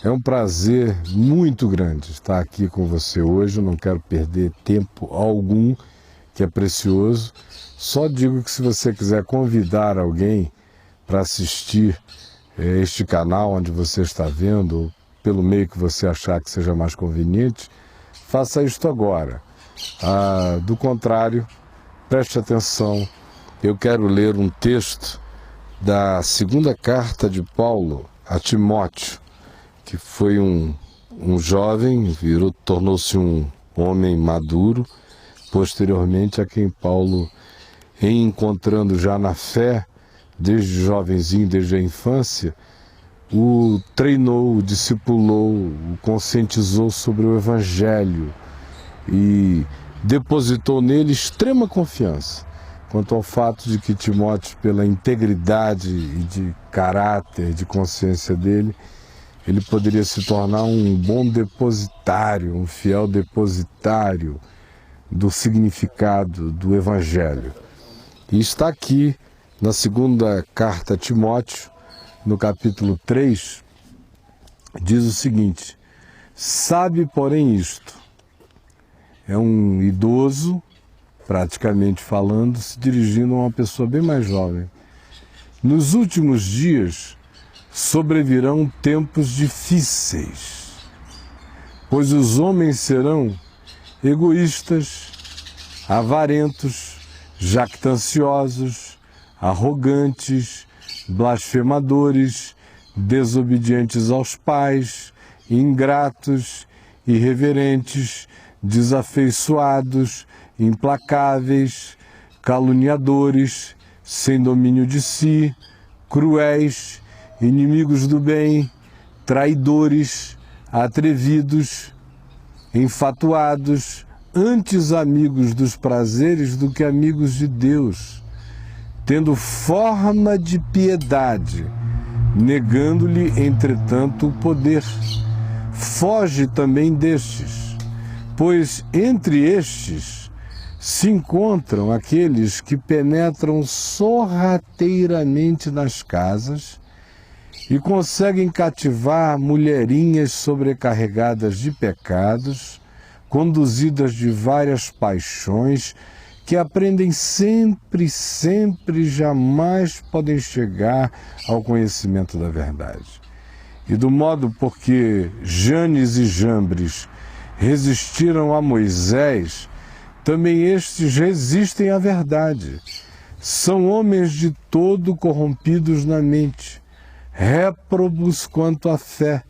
É um prazer muito grande estar aqui com você hoje. Eu não quero perder tempo algum, que é precioso. Só digo que se você quiser convidar alguém para assistir este canal onde você está vendo, ou pelo meio que você achar que seja mais conveniente, faça isto agora. Do contrário, preste atenção. Eu quero ler um texto da segunda carta de Paulo a Timóteo, que foi um jovem, tornou-se um homem maduro, posteriormente a quem Paulo, encontrando já na fé, desde jovenzinho, desde a infância, o treinou, o discipulou, o conscientizou sobre o Evangelho e depositou nele extrema confiança quanto ao fato de que Timóteo, pela integridade e de caráter, de consciência dele, ele poderia se tornar um bom depositário, um fiel depositário do significado do Evangelho. E está aqui na segunda carta a Timóteo, no capítulo 3, diz o seguinte: sabe, porém, isto. É um idoso, praticamente falando, se dirigindo a uma pessoa bem mais jovem. Nos últimos dias sobrevirão tempos difíceis, pois os homens serão egoístas, avarentos, jactanciosos, arrogantes, blasfemadores, desobedientes aos pais, ingratos, irreverentes, desafeiçoados, implacáveis, caluniadores, sem domínio de si, cruéis, inimigos do bem, traidores, atrevidos, enfatuados, antes amigos dos prazeres do que amigos de Deus, tendo forma de piedade, negando-lhe, entretanto, o poder. Foge também destes, pois entre estes se encontram aqueles que penetram sorrateiramente nas casas e conseguem cativar mulherinhas sobrecarregadas de pecados, conduzidas de várias paixões, que aprendem sempre, jamais podem chegar ao conhecimento da verdade. E do modo porque Janes e Jambres resistiram a Moisés, também estes resistem à verdade. São homens de todo corrompidos na mente, réprobos quanto à fé.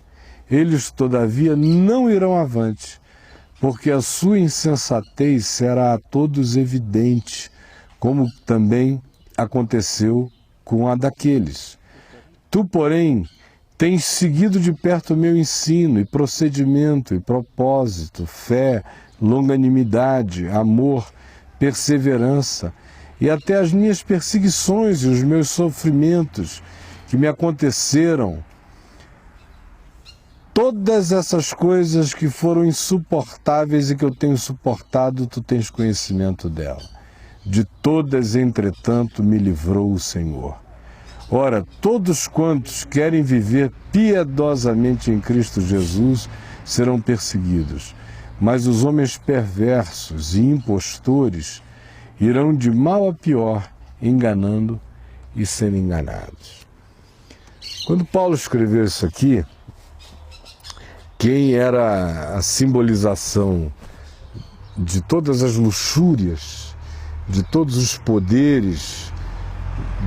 Eles, todavia, não irão avante, porque a sua insensatez será a todos evidente, como também aconteceu com a daqueles. Tu, porém, tens seguido de perto o meu ensino, e procedimento, e propósito, fé, longanimidade, amor, perseverança, e até as minhas perseguições e os meus sofrimentos que me aconteceram. Todas essas coisas que foram insuportáveis e que eu tenho suportado, tu tens conhecimento dela. De todas, entretanto, me livrou o Senhor. Ora, todos quantos querem viver piedosamente em Cristo Jesus serão perseguidos, mas os homens perversos e impostores irão de mal a pior, enganando e sendo enganados. Quando Paulo escreveu isso aqui, quem era a simbolização de todas as luxúrias, de todos os poderes,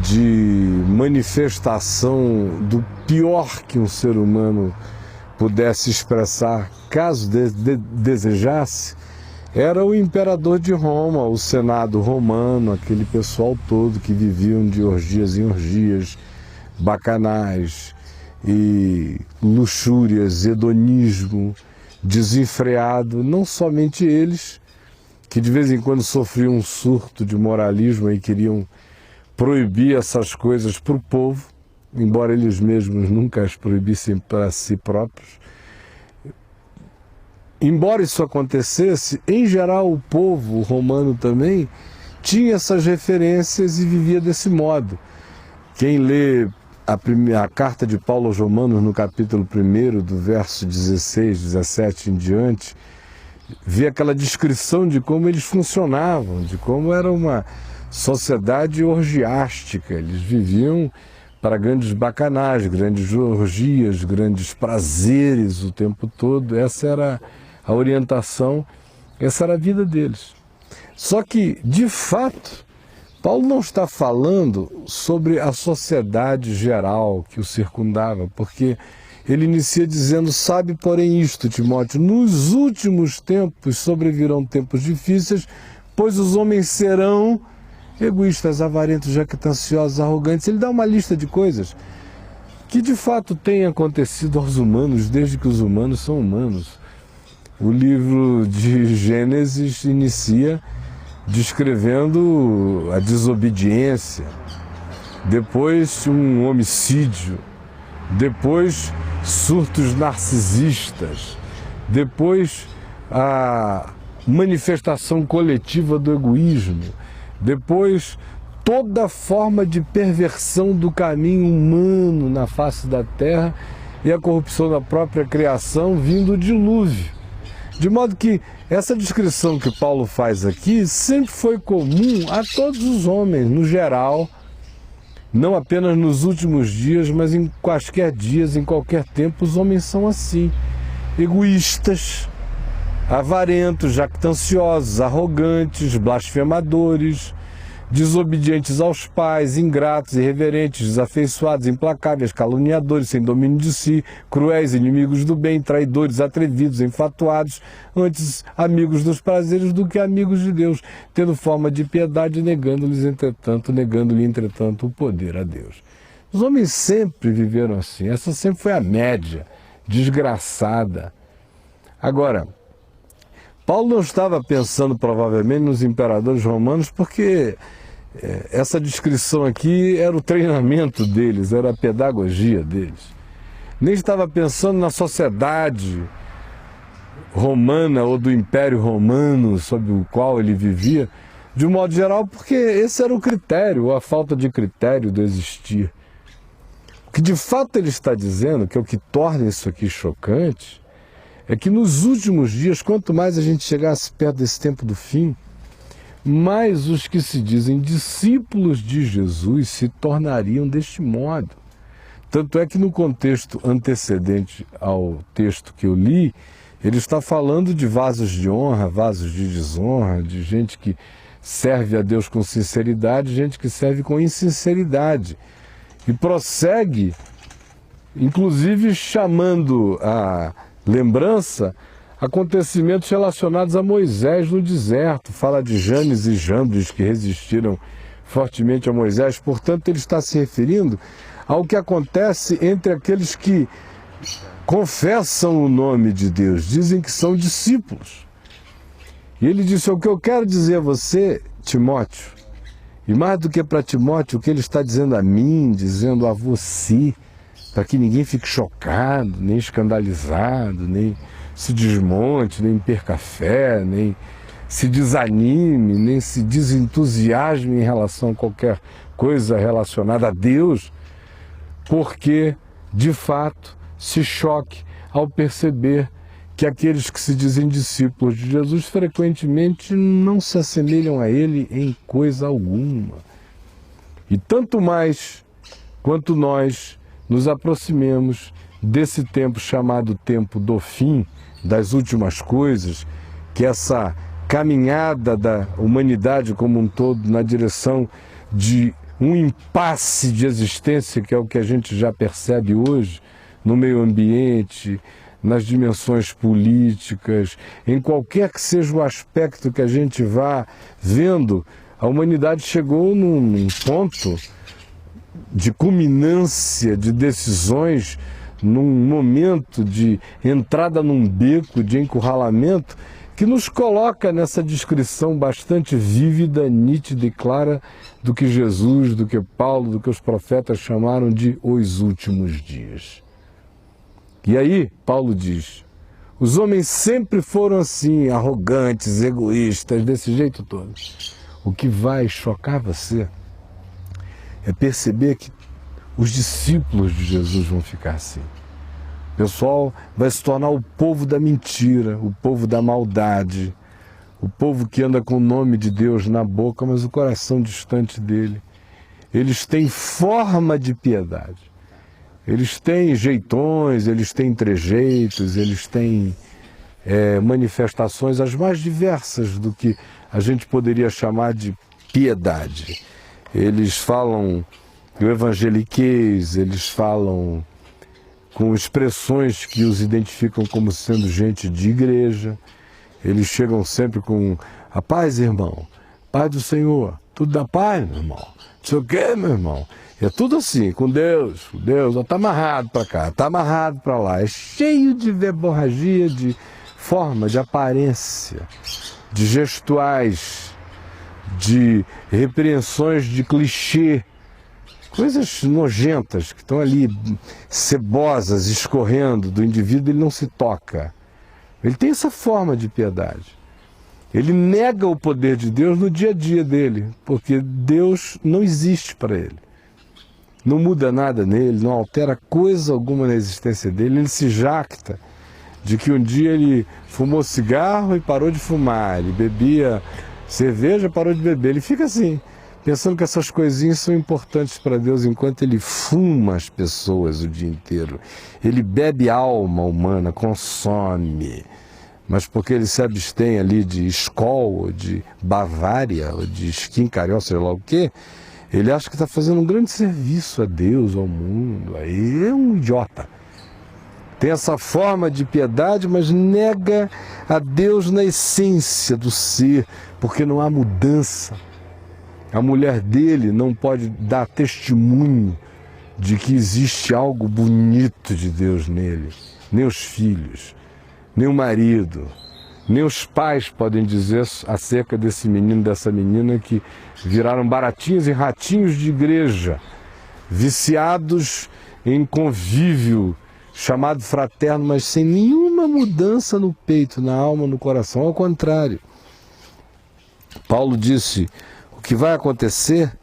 de manifestação do pior que um ser humano pudesse expressar, caso desejasse, era o imperador de Roma, o Senado romano, aquele pessoal todo que viviam de orgias em orgias, bacanais e luxúrias, hedonismo desenfreado. Não somente eles, que de vez em quando sofriam um surto de moralismo e queriam proibir essas coisas para o povo, embora eles mesmos nunca as proibissem para si próprios. Embora isso acontecesse, em geral o povo romano também tinha essas referências e vivia desse modo. Quem lê a carta de Paulo aos Romanos, no capítulo 1, do verso 16, 17 em diante, vê aquela descrição de como eles funcionavam, de como era uma sociedade orgiástica. Eles viviam para grandes bacanais, grandes orgias, grandes prazeres o tempo todo. Essa era a orientação, essa era a vida deles. Só que, de fato, Paulo não está falando sobre a sociedade geral que o circundava, porque ele inicia dizendo: sabe, porém, isto, Timóteo, nos últimos tempos sobrevirão tempos difíceis, pois os homens serão egoístas, avarentos, jactanciosos, arrogantes. Ele dá uma lista de coisas que de fato têm acontecido aos humanos desde que os humanos são humanos. O livro de Gênesis inicia descrevendo a desobediência, depois um homicídio, depois surtos narcisistas, depois a manifestação coletiva do egoísmo, depois toda forma de perversão do caminho humano na face da terra e a corrupção da própria criação vindo do dilúvio. De modo que essa descrição que Paulo faz aqui sempre foi comum a todos os homens, no geral, não apenas nos últimos dias, mas em quaisquer dias, em qualquer tempo, os homens são assim: egoístas, avarentos, jactanciosos, arrogantes, blasfemadores, desobedientes aos pais, ingratos, irreverentes, desafeiçoados, implacáveis, caluniadores, sem domínio de si, cruéis, inimigos do bem, traidores, atrevidos, enfatuados, antes amigos dos prazeres do que amigos de Deus, tendo forma de piedade, negando-lhe, entretanto, o poder a Deus. Os homens sempre viveram assim, essa sempre foi a média, desgraçada. Agora, Paulo não estava pensando provavelmente nos imperadores romanos, porque essa descrição aqui era o treinamento deles, era a pedagogia deles. Nem estava pensando na sociedade romana ou do Império Romano sob o qual ele vivia, de um modo geral, porque esse era o critério, ou a falta de critério do existir. O que de fato ele está dizendo, que é o que torna isso aqui chocante, é que nos últimos dias, quanto mais a gente chegasse perto desse tempo do fim, mais os que se dizem discípulos de Jesus se tornariam deste modo. Tanto é que no contexto antecedente ao texto que eu li, ele está falando de vasos de honra, vasos de desonra, de gente que serve a Deus com sinceridade, gente que serve com insinceridade. E prossegue, inclusive chamando a lembrança acontecimentos relacionados a Moisés no deserto. Fala de Janes e Jambres que resistiram fortemente a Moisés. Portanto, ele está se referindo ao que acontece entre aqueles que confessam o nome de Deus, dizem que são discípulos. E ele disse: o que eu quero dizer a você, Timóteo, e mais do que para Timóteo, o que ele está dizendo a mim, dizendo a você, para que ninguém fique chocado, nem escandalizado, nem se desmonte, nem perca a fé, nem se desanime, nem se desentusiasme em relação a qualquer coisa relacionada a Deus, porque, de fato, se choque ao perceber que aqueles que se dizem discípulos de Jesus frequentemente não se assemelham a Ele em coisa alguma. E tanto mais quanto nós nos aproximemos desse tempo chamado tempo do fim, das últimas coisas, que essa caminhada da humanidade como um todo na direção de um impasse de existência, que é o que a gente já percebe hoje no meio ambiente, nas dimensões políticas, em qualquer que seja o aspecto que a gente vá vendo, a humanidade chegou num ponto de culminância de decisões, num momento de entrada num beco de encurralamento, que nos coloca nessa descrição bastante vívida, nítida e clara do que Jesus, do que Paulo, do que os profetas chamaram de os últimos dias. E aí, Paulo diz: os homens sempre foram assim, arrogantes, egoístas, desse jeito todo. O que vai chocar você é perceber que Os discípulos de Jesus vão ficar assim. O pessoal vai se tornar o povo da mentira, o povo da maldade, o povo que anda com o nome de Deus na boca, mas o coração distante dele. Eles têm forma de piedade. Eles têm jeitões, eles têm trejeitos, eles têm manifestações as mais diversas do que a gente poderia chamar de piedade. Eles falam o evangeliquez, eles falam com expressões que os identificam como sendo gente de igreja. Eles chegam sempre com a paz, irmão, paz do Senhor, tudo da paz, meu irmão, não sei o que, meu irmão. É tudo assim, com Deus, está amarrado para cá, está amarrado para lá. É cheio de verborragia, de forma, de aparência, de gestuais, de repreensões de clichê, coisas nojentas que estão ali, cebosas, escorrendo do indivíduo, ele não se toca. Ele tem essa forma de piedade. Ele nega o poder de Deus no dia a dia dele, porque Deus não existe para ele. Não muda nada nele, não altera coisa alguma na existência dele. Ele se jacta de que um dia ele fumou cigarro e parou de fumar, ele bebia cerveja, parou de beber. Ele fica assim, pensando que essas coisinhas são importantes para Deus, enquanto ele fuma as pessoas o dia inteiro. Ele bebe alma humana, consome, mas porque ele se abstém ali de Skol, ou de Bavária, ou de Skin Cariol, sei lá o quê, ele acha que está fazendo um grande serviço a Deus, ao mundo. Aí é um idiota. Tem essa forma de piedade, mas nega a Deus na essência do ser, porque não há mudança. A mulher dele não pode dar testemunho de que existe algo bonito de Deus nele. Nem os filhos, nem o marido, nem os pais podem dizer acerca desse menino, dessa menina que viraram baratinhos e ratinhos de igreja, viciados em convívio chamado fraterno, mas sem nenhuma mudança no peito, na alma, no coração. Ao contrário, Paulo disse, o que vai acontecer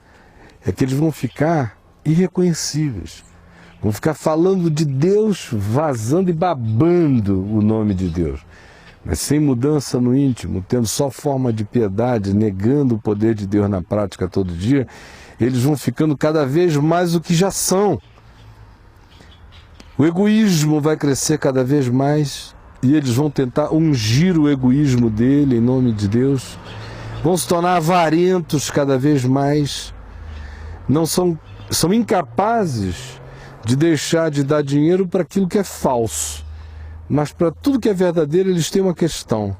é que eles vão ficar irreconhecíveis, vão ficar falando de Deus, vazando e babando o nome de Deus, mas sem mudança no íntimo, tendo só forma de piedade, negando o poder de Deus na prática todo dia. Eles vão ficando cada vez mais o que já são. O egoísmo vai crescer cada vez mais e eles vão tentar ungir o egoísmo dele em nome de Deus. Vão se tornar avarentos cada vez mais. São incapazes de deixar de dar dinheiro para aquilo que é falso. Mas para tudo que é verdadeiro, eles têm uma questão.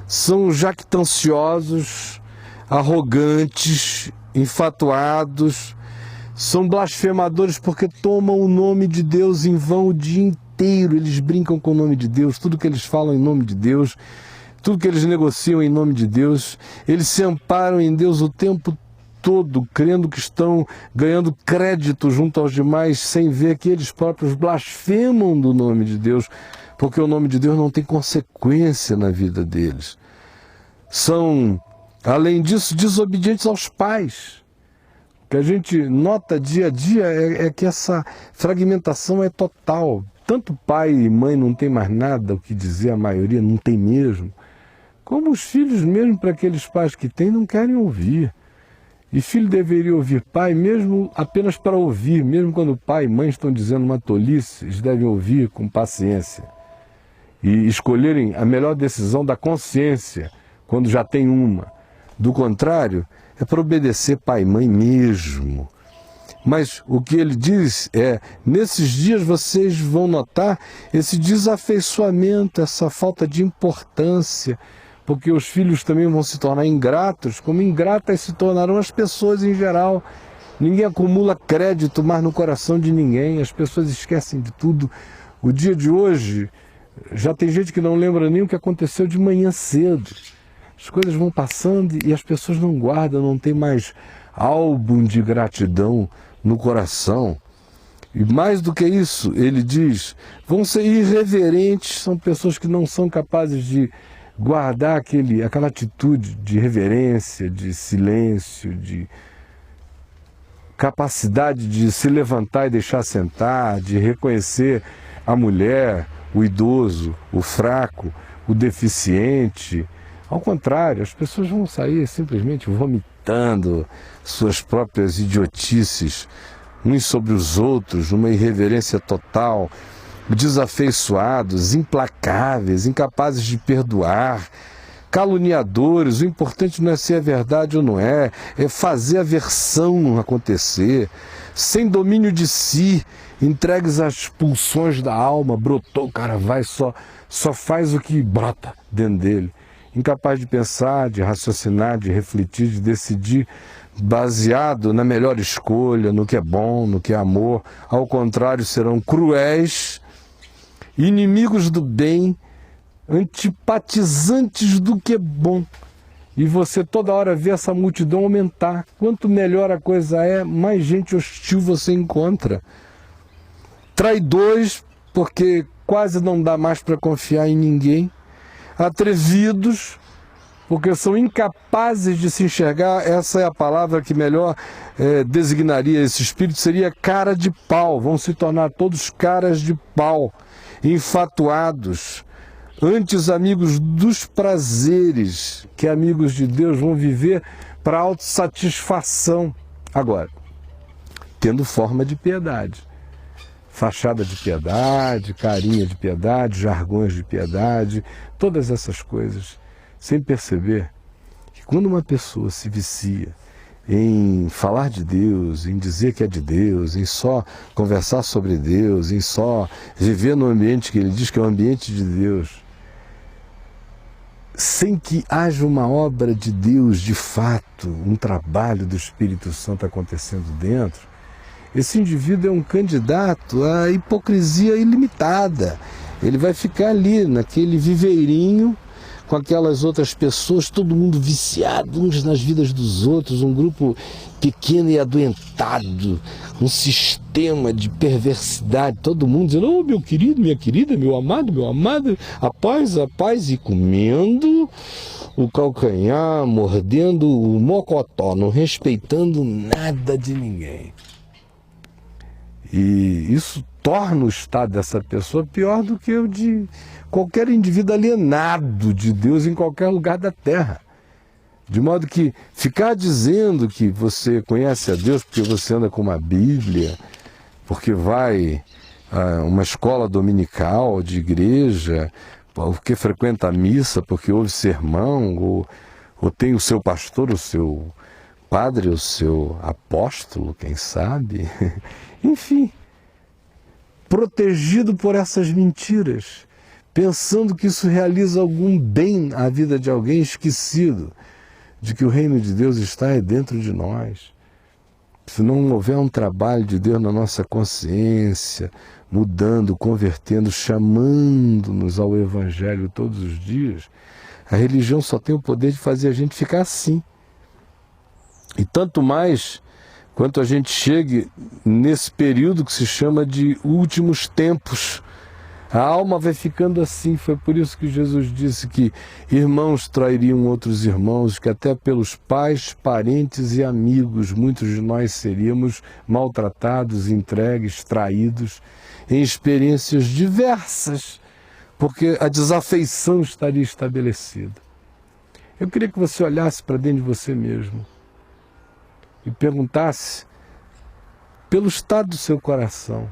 São jactanciosos, arrogantes, enfatuados, são blasfemadores porque tomam o nome de Deus em vão o dia inteiro. Eles brincam com o nome de Deus, tudo que eles falam em nome de Deus, tudo que eles negociam em nome de Deus. Eles se amparam em Deus o tempo todo, crendo que estão ganhando crédito junto aos demais, sem ver que eles próprios blasfemam do nome de Deus, porque o nome de Deus não tem consequência na vida deles. São, além disso, desobedientes aos pais. O que a gente nota dia a dia é que essa fragmentação é total. Tanto pai e mãe não tem mais nada o que dizer, a maioria não tem mesmo, como os filhos mesmo, para aqueles pais que têm, não querem ouvir. E filho deveria ouvir pai mesmo apenas para ouvir, mesmo quando pai e mãe estão dizendo uma tolice, eles devem ouvir com paciência e escolherem a melhor decisão da consciência, quando já tem uma. Do contrário, é para obedecer pai e mãe mesmo. Mas o que ele diz é, nesses dias vocês vão notar esse desafeiçoamento, essa falta de importância, porque os filhos também vão se tornar ingratos, como ingratas se tornarão as pessoas em geral. Ninguém acumula crédito mais no coração de ninguém, as pessoas esquecem de tudo. O dia de hoje, já tem gente que não lembra nem o que aconteceu de manhã cedo. As coisas vão passando e as pessoas não guardam, não tem mais álbum de gratidão no coração. E mais do que isso, ele diz, vão ser irreverentes, são pessoas que não são capazes de guardar aquela atitude de reverência, de silêncio, de capacidade de se levantar e deixar sentar, de reconhecer a mulher, o idoso, o fraco, o deficiente. Ao contrário, as pessoas vão sair simplesmente vomitando suas próprias idiotices, uns sobre os outros, numa irreverência total, desafeiçoados, implacáveis, incapazes de perdoar, caluniadores. O importante não é se é verdade ou não é fazer a versão acontecer, sem domínio de si, entregues às pulsões da alma, brotou, o cara vai, só faz o que brota dentro dele. Incapaz de pensar, de raciocinar, de refletir, de decidir, baseado na melhor escolha, no que é bom, no que é amor. Ao contrário, serão cruéis, inimigos do bem, antipatizantes do que é bom. E você toda hora vê essa multidão aumentar. Quanto melhor a coisa é, mais gente hostil você encontra. Traidores, porque quase não dá mais para confiar em ninguém. Atrevidos, porque são incapazes de se enxergar. Essa é a palavra que melhor designaria esse espírito, seria cara de pau. Vão se tornar todos caras de pau, enfatuados, antes amigos dos prazeres, que amigos de Deus vão viver para autossatisfação. Agora, tendo forma de piedade, fachada de piedade, carinha de piedade, jargões de piedade, todas essas coisas, sem perceber que quando uma pessoa se vicia em falar de Deus, em dizer que é de Deus, em só conversar sobre Deus, em só viver no ambiente que ele diz que é o ambiente de Deus, sem que haja uma obra de Deus de fato, um trabalho do Espírito Santo acontecendo dentro, esse indivíduo é um candidato à hipocrisia ilimitada. Ele vai ficar ali, naquele viveirinho, com aquelas outras pessoas, todo mundo viciado uns nas vidas dos outros, um grupo pequeno e adoentado, um sistema de perversidade, todo mundo dizendo, oh, meu querido, minha querida, meu amado, a paz, e comendo o calcanhar, mordendo o mocotó, não respeitando nada de ninguém. E isso torna o estado dessa pessoa pior do que o de qualquer indivíduo alienado de Deus em qualquer lugar da terra. De modo que ficar dizendo que você conhece a Deus porque você anda com uma Bíblia, porque vai a uma escola dominical de igreja, porque frequenta a missa, porque ouve sermão, ou tem o seu pastor, o seu padre, o seu apóstolo, quem sabe, enfim, protegido por essas mentiras, pensando que isso realiza algum bem à vida de alguém, esquecido de que o reino de Deus está dentro de nós. Se não houver um trabalho de Deus na nossa consciência, mudando, convertendo, chamando-nos ao Evangelho todos os dias, a religião só tem o poder de fazer a gente ficar assim. E tanto mais quanto a gente chegue nesse período que se chama de últimos tempos. A alma vai ficando assim. Foi por isso que Jesus disse que irmãos trairiam outros irmãos, que até pelos pais, parentes e amigos, muitos de nós seríamos maltratados, entregues, traídos, em experiências diversas, porque a desafeição estaria estabelecida. Eu queria que você olhasse para dentro de você mesmo e perguntasse pelo estado do seu coração.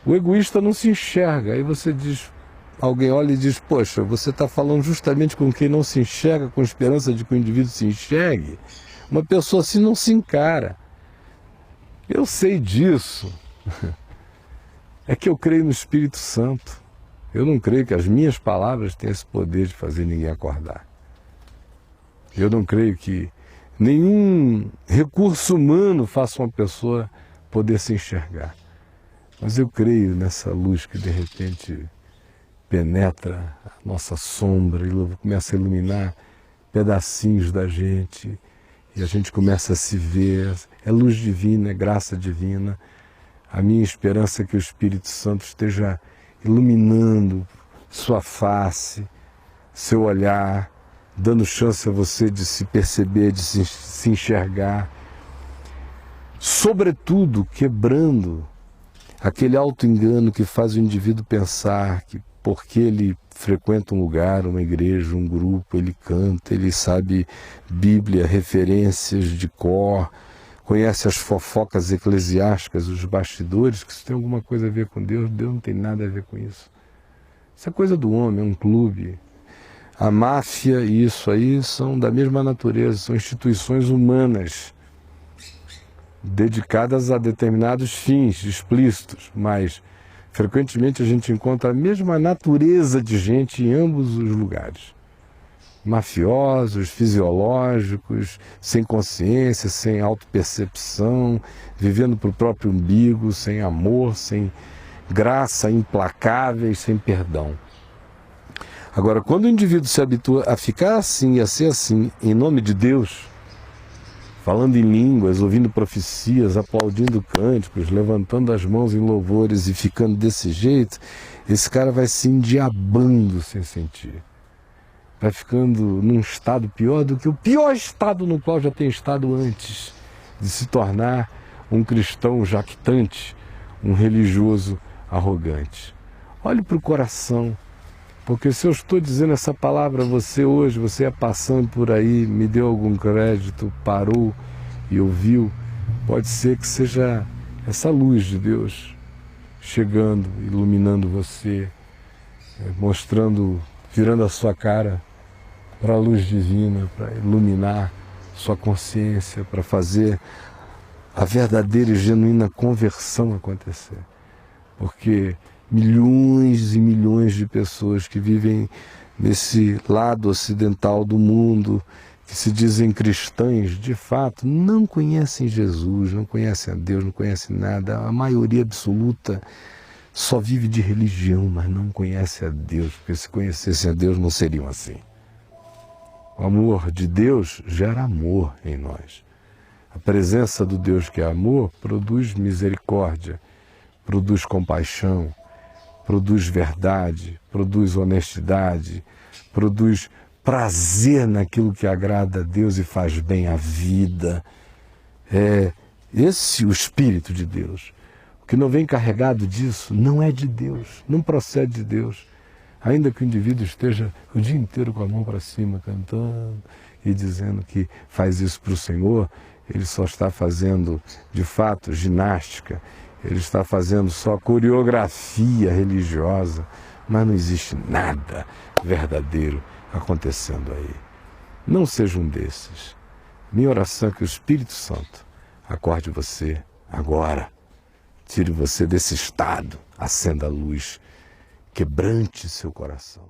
O egoísta não se enxerga. Aí você diz, alguém olha e diz, poxa, você está falando justamente com quem não se enxerga, com esperança de que o indivíduo se enxergue. Uma pessoa assim não se encara. Eu sei disso. É que eu creio no Espírito Santo. Eu não creio que as minhas palavras tenham esse poder de fazer ninguém acordar. Eu não creio que nenhum recurso humano faça uma pessoa poder se enxergar. Mas eu creio nessa luz que de repente penetra a nossa sombra e começa a iluminar pedacinhos da gente e a gente começa a se ver. É luz divina, é graça divina. A minha esperança é que o Espírito Santo esteja iluminando sua face, seu olhar, dando chance a você de se perceber, de se enxergar. sobretudo quebrando aquele auto-engano que faz o indivíduo pensar que porque ele frequenta um lugar, uma igreja, um grupo, ele canta, ele sabe Bíblia, referências de cor, conhece as fofocas eclesiásticas, os bastidores, que isso tem alguma coisa a ver com Deus. Deus não tem nada a ver com isso. Isso é coisa do homem, é um clube. A máfia e isso aí são da mesma natureza, são instituições humanas dedicadas a determinados fins explícitos, mas frequentemente a gente encontra a mesma natureza de gente em ambos os lugares. Mafiosos, fisiológicos, sem consciência, sem autopercepção, vivendo para o próprio umbigo, sem amor, sem graça, implacáveis, sem perdão. Agora, quando o indivíduo se habitua a ficar assim e a ser assim, em nome de Deus, falando em línguas, ouvindo profecias, aplaudindo cânticos, levantando as mãos em louvores e ficando desse jeito, esse cara vai se endiabando sem sentir. Vai ficando num estado pior do que o pior estado no qual já tem estado antes de se tornar um cristão jactante, um religioso arrogante. Olhe para o coração, porque se eu estou dizendo essa palavra a você hoje, você é passando por aí, me deu algum crédito, parou e ouviu, pode ser que seja essa luz de Deus chegando, iluminando você, mostrando, virando a sua cara para a luz divina, para iluminar sua consciência, para fazer a verdadeira e genuína conversão acontecer. Porque milhões e milhões de pessoas que vivem nesse lado ocidental do mundo, que se dizem cristãs, de fato, não conhecem Jesus, não conhecem a Deus, não conhecem nada. A maioria absoluta só vive de religião, mas não conhece a Deus, porque se conhecessem a Deus não seriam assim. O amor de Deus gera amor em nós. A presença do Deus que é amor produz misericórdia, produz compaixão, produz verdade, produz honestidade, produz prazer naquilo que agrada a Deus e faz bem à vida. É esse o Espírito de Deus. O que não vem carregado disso não é de Deus, não procede de Deus. Ainda que o indivíduo esteja o dia inteiro com a mão para cima, cantando e dizendo que faz isso para o Senhor, ele só está fazendo, de fato, ginástica, ele está fazendo só coreografia religiosa, mas não existe nada verdadeiro acontecendo aí. Não seja um desses. Minha oração é que o Espírito Santo acorde você agora, tire você desse estado, acenda a luz, quebrante seu coração.